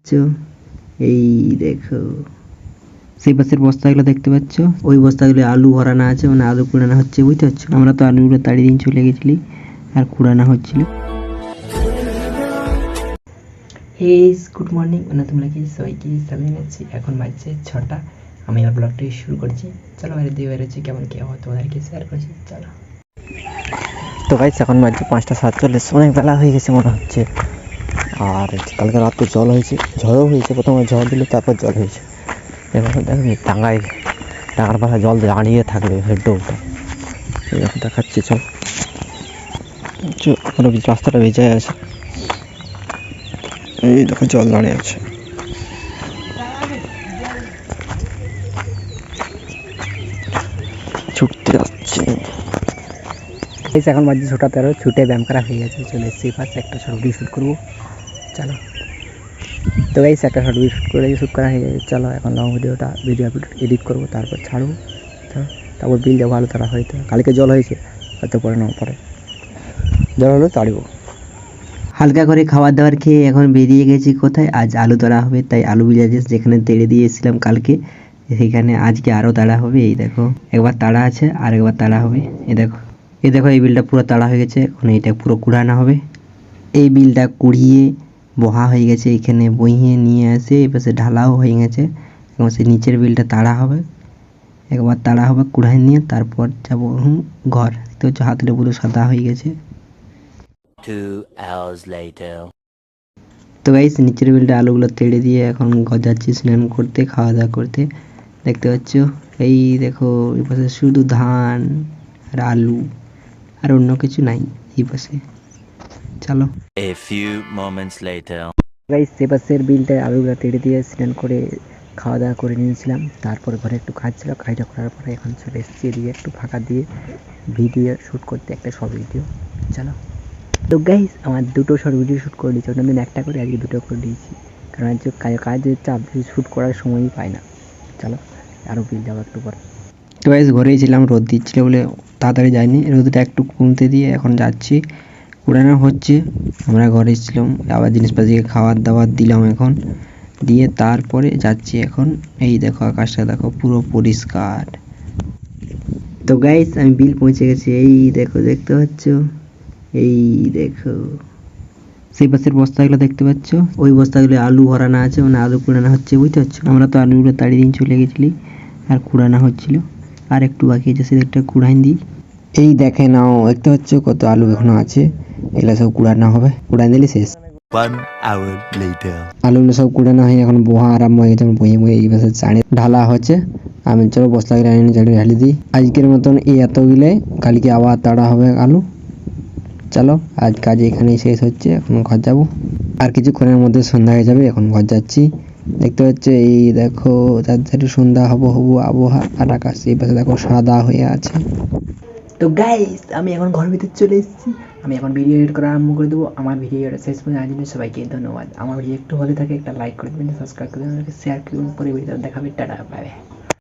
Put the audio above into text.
পাচ্ছ এই দেখো সেই পাশের বস্তাগুলো দেখতে পাচ্ছ, ওই বস্তাগুলো আলু ভরানো আছে, মানে আলু কুড়ানো হচ্ছে, বুঝতে পারছো। আমরা তো আলুগুলো তাড়িয়ে দিন চলে গেছিলি আর কুড়ানো হচ্ছিল। গুড মর্নিং, মানে তোমরা কি সবাইকে সামনে যাচ্ছি। এখন বাজছে 6টা। আমি আমার ব্লগটি শুরু করছি। চলো বাইরে দিয়ে বেরোচ্ছি, কেমন কি হয় তোমাদেরকে শেয়ার করছি। চলো। তো গাইস এখন বাজছে 5:47, অনেক বেলা হয়ে গেছে মনে হচ্ছে। আর কালকে রাতে জল হয়েছে, ঝড়ও হয়েছে, প্রথমে ঝড় দিল তারপর জল হয়েছে। এবার দেখো ডাঙার পাশে জল দাঁড়িয়ে থাকবে হেডটা দেখাচ্ছে। চল এখনো রাস্তাটা ভেজে আছে, এই দেখো জল দাঁড়িয়ে আছে। ছুটতে যাচ্ছে, এখন বাজছে 6:13, ছুটে ব্যায়াম করা হয়ে গেছে। চলে এসেছি পাশে একটা শর্ট ভিডিও শ্যুট করবো। চলো। তো গাইস একটা শর্ট ভিডিও শ্যুট করা হয়ে গেছে। চলো এখন লং ভিডিও এডিট করবো, তারপর ছাড়বো। তারপর বিল দেবো আলু তাড়া হয়তো, কালকে জল হয়েছে হয়তো পরে না পরে জল হলো তাড়িব। হালকা করে খাবার দাবার খেয়ে এখন বেরিয়ে গেছি কোথায়, আজ আলু তাড়া হবে, তাই আলু ভিজাচ্ছিস যেখানে তেড়ে দিয়ে এসেছিলাম কালকে, সেখানে আজকে আরও তাড়া হবে। এই দেখো একবার তাড়া আছে আর একবার তাড়া হবে। এই দেখো এই বিলটা পুরো তাড়া হয়ে গেছে, এখন এইটা পুরো কুড়ানো হবে। এই বিলটা কুড়িয়ে বহা হয়ে গেছে, এখানে বইয়ে নিয়ে আসে এই পাশে ঢালাও হয়ে গেছে। এবং সে নিচের বিলটা তাড়া হবে, একবার তাড়া হবে কুড়াই নিয়ে, তারপর যাবো ঘর। তো হচ্ছে হাতটা পুরো সাদা হয়ে গেছে। 2 hours later. তো গাইস নিচের বিলটা আলুগুলো তেড়ে দিয়ে এখন ঘর যাচ্ছি স্নান করতে, খাওয়া দাওয়া করতে। দেখতে পাচ্ছ এই দেখো এই পাশে শুধু ধান আর আলু, আর অন্য কিছু নাই এই পাশে। চলো। A few moments later. Guys সে পাশের বিলটা আলুগুলো তেড়ে দিয়ে স্নান করে খাওয়া দাওয়া করে নিয়েছিলাম। তারপরে ঘরে একটু কাজ ছিল, কাজটা করার পরে এখন চলে এসেছি এদিকে একটু ফাঁকা দিয়ে ভিডিও শ্যুট করতে, একটা শর্ট ভিডিও। চলো। তো গাইস আমার দুটো শর্ট ভিডিও শ্যুট করে দিয়েছি, ওটা আমি একটা করে আজকে দুটো করে দিয়েছি, কারণ আজকে কাজের চাপ শ্যুট করার সময়ই পাই না। চলো আরও বিল যাবো একটু পরে। তো গাইস ঘরেই ছিলাম, রোদ দিচ্ছিল বলে তাড়াতাড়ি যাইনি, রোদটা একটু কমতে দিয়ে এখন যাচ্ছি। কুড়ানো হচ্ছে, আমরা ঘরে ছিলাম, আবার জিনিসপাতিকে খাবার দাবার দিলাম এখন, দিয়ে তারপরে যাচ্ছি এখন। এই দেখো আকাশটা দেখো পুরো পরিষ্কার। তো গাইস আমি বিল পৌঁছে গেছি, এই দেখো দেখতে পাচ্ছ, এই দেখো সেই পাশের বস্তাগুলো দেখতে পাচ্ছ, ওই বস্তাগুলো আলু ভরানো আছে, মানে আলু কুড়ানো হচ্ছে, বুঝতে পারছো। আমরা তো আলুগুলো তাড়িয়ে দিন চলে গেছিলি আর কুড়ানো হচ্ছিল, আর একটু বাকি আছে সেটা কুড়াইন দিই। এই দেখে নাও দেখতে পাচ্ছ কত আলু এখনো আছে, এগুলো সব কুড়ানো হবে, কুড়াই দিলে শেষ। 1 hour later. আলুগুলো সব কুড়ানো হয়ে এখন বোহা আরম্ভ হয়ে গেছে, বয়ে এই পাশে চাড়ে ঢালা হচ্ছে। আমি চলো বস্তাগুলো এনে চাড়ে ঢালি দিই। আজকের মতন এই এতগুলো, কালকে আবার তাড়া হবে আলু। চলো আজ কাজ এখানেই শেষ হচ্ছে, এখন ঘর যাবো। আর কিছুক্ষণের মধ্যে সন্ধ্যা হয়ে যাবে, এখন ঘর যাচ্ছি। দেখতে পাচ্ছে এই দেখো চারধারে সন্ধ্যা হবো আবহাওয়া, আর আকাশ এই পাশে দেখো সাদা হয়ে আছে। তো গাইস আমি এখন ঘরের ভিতরে চলে এসেছি, আমি এখন ভিডিও এডিট করা আরম্ভ করে দেবো। আমার ভিডিওটা শেষ পর্যন্ত দেখার জন্য সবাইকে ধন্যবাদ। আমার ভিডিও একটু ভালো থাকে একটা লাইক করে দেবেন, সাবস্ক্রাইব করে দেবেন, শেয়ার করবেন, পরে ভিডিও দেখাবে। Tata bye bye.